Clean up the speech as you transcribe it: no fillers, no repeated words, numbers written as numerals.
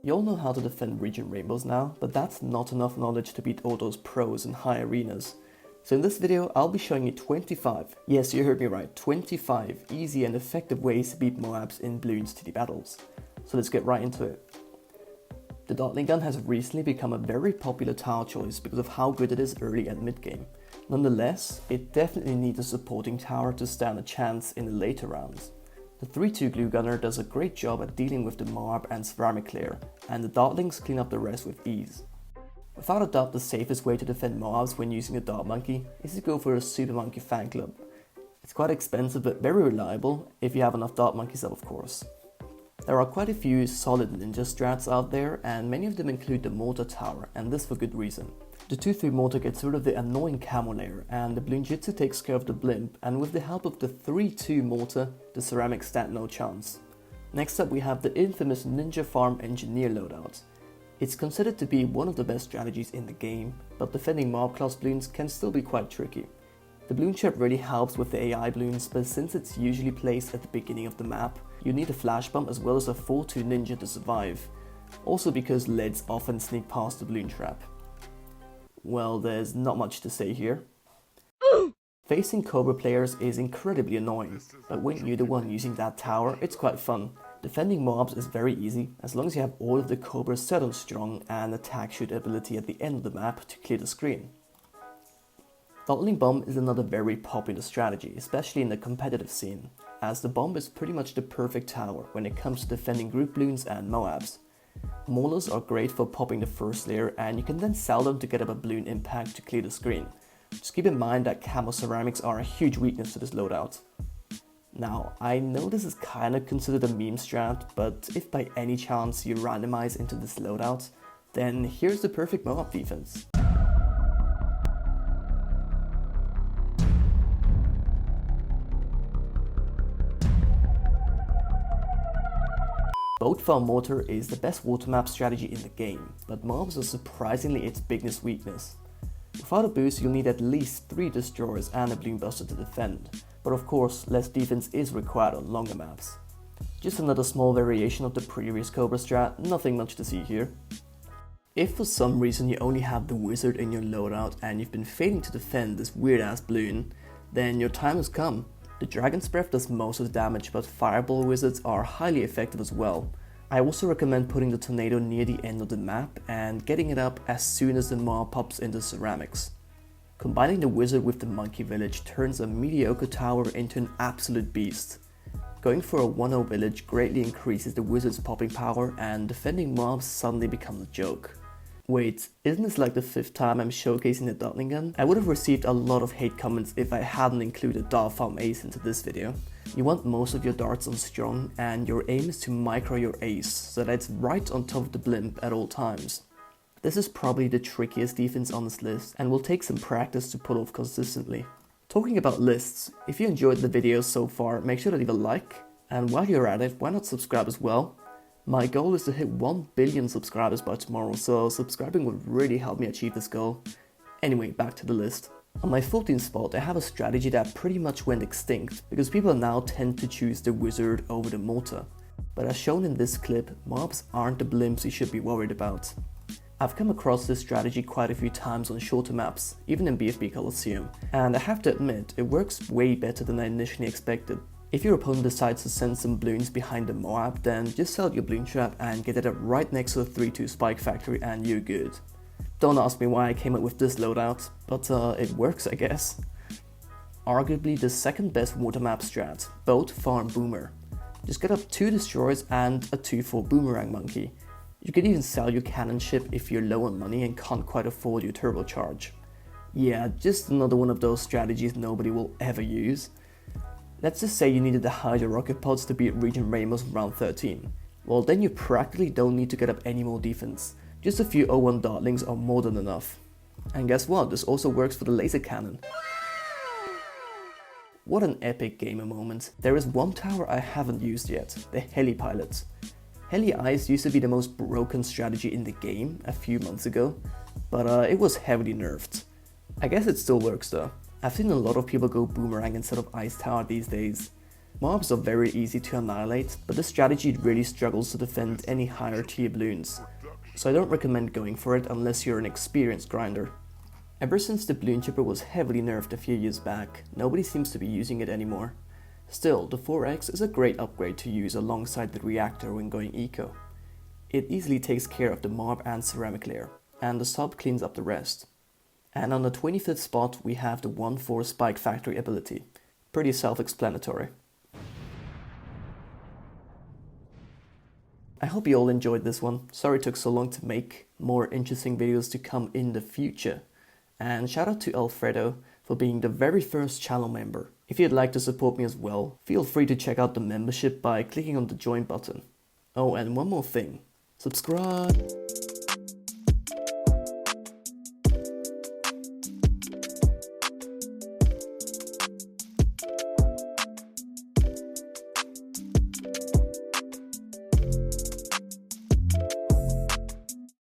You all know how to defend Regen rainbows now, but that's not enough knowledge to beat all those pros in high arenas. So in this video, I'll be showing you 25, yes you heard me right, 25 easy and effective ways to beat MOABs in Bloons TD battles. So let's get right into it. The Dotling gun has recently become a very popular tower choice because of how good it is early and mid game. Nonetheless, it definitely needs a supporting tower to stand a chance in the later rounds. The 3-2 glue gunner does a great job at dealing with the MOAB and ceramic layer, and the Dotlings clean up the rest with ease. Without a doubt, the safest way to defend MOABs when using a Dot Monkey is to go for a Super Monkey fan club. It's quite expensive but very reliable, if you have enough Dot Monkeys of course. There are quite a few solid ninja strats out there, and many of them include the mortar tower, and this for good reason. The 2-3 mortar gets rid of the annoying camo layer, and the Bloonjitsu takes care of the blimp, and with the help of the 3-2 mortar, the ceramics stand no chance. Next up we have the infamous Ninja Farm Engineer loadout. It's considered to be one of the best strategies in the game, but defending MOAB class balloons can still be quite tricky. The balloon trap really helps with the AI balloons, but since it's usually placed at the beginning of the map, you need a flash bomb as well as a 4-2 ninja to survive. Also because leads often sneak past the balloon trap. Well, there's not much to say here. Facing Cobra players is incredibly annoying, but when you're the one using that tower, it's quite fun. Defending MOABs is very easy, as long as you have all of the Cobras set on strong and attack shoot ability at the end of the map to clear the screen. Throttling Bomb is another very popular strategy, especially in the competitive scene, as the bomb is pretty much the perfect tower when it comes to defending group balloons and MOABs. Maulers are great for popping the first layer, and you can then sell them to get up a balloon impact to clear the screen. Just keep in mind that camo ceramics are a huge weakness to this loadout. Now, I know this is kinda considered a meme strat, but if by any chance you randomize into this loadout, then here's the perfect MOAB defense. Boat Farm Mortar is the best water map strategy in the game, but MOABs are surprisingly its biggest weakness. Without a boost, you'll need at least 3 destroyers and a balloon buster to defend, but of course less defense is required on longer maps. Just another small variation of the previous Cobra strat, nothing much to see here. If for some reason you only have the wizard in your loadout and you've been failing to defend this weird ass balloon, then your time has come. The Dragon's Breath does most of the damage, but Fireball Wizards are highly effective as well. I also recommend putting the Tornado near the end of the map and getting it up as soon as the MOAB pops into ceramics. Combining the Wizard with the Monkey Village turns a mediocre tower into an absolute beast. Going for a 1-0 village greatly increases the Wizard's popping power, and defending MOABs suddenly becomes a joke. Wait, isn't this like the 5th time I'm showcasing the Dotling gun? I would have received a lot of hate comments if I hadn't included Dart Farm Ace into this video. You want most of your darts on strong, and your aim is to micro your ace so that it's right on top of the blimp at all times. This is probably the trickiest defense on this list and will take some practice to pull off consistently. Talking about lists, if you enjoyed the video so far, make sure to leave a like, and while you're at it, why not subscribe as well? My goal is to hit 1 billion subscribers by tomorrow, so subscribing would really help me achieve this goal. Anyway, back to the list. On my 14th spot, I have a strategy that pretty much went extinct, because people now tend to choose the wizard over the mortar. But as shown in this clip, MOABs aren't the blimps you should be worried about. I've come across this strategy quite a few times on shorter maps, even in BFB Coliseum, and I have to admit, it works way better than I initially expected. If your opponent decides to send some balloons behind the MOAB, then just sell your balloon trap and get it up right next to the 3-2 spike factory and you're good. Don't ask me why I came up with this loadout, but it works I guess. Arguably the second best water map strat, Boat Farm Boomer. Just get up 2 destroyers and a 2-4 boomerang monkey. You could even sell your cannon ship if you're low on money and can't quite afford your turbocharge. Yeah, just another one of those strategies nobody will ever use. Let's just say you needed the Hydra rocket pods to beat Regen rainbows in round 13. Well, then you practically don't need to get up any more defense. Just a few 0-1 Dartlings are more than enough. And guess what, this also works for the laser cannon. What an epic gamer moment. There is one tower I haven't used yet, the Heli Pilot. Heli Ice used to be the most broken strategy in the game a few months ago, but it was heavily nerfed. I guess it still works though. I've seen a lot of people go boomerang instead of ice tower these days. MOABs are very easy to annihilate, but this strategy really struggles to defend any higher tier balloons, so I don't recommend going for it unless you're an experienced grinder. Ever since the balloon chipper was heavily nerfed a few years back, nobody seems to be using it anymore. Still, the 4X is a great upgrade to use alongside the reactor when going eco. It easily takes care of the MOAB and ceramic layer, and the sub cleans up the rest. And on the 25th spot we have the 1-4 spike factory ability. Pretty self-explanatory. I hope you all enjoyed this one. Sorry it took so long to make. More interesting videos to come in the future. And shout out to Alfredo for being the very first channel member. If you'd like to support me as well, feel free to check out the membership by clicking on the join button. Oh, and one more thing. Subscribe!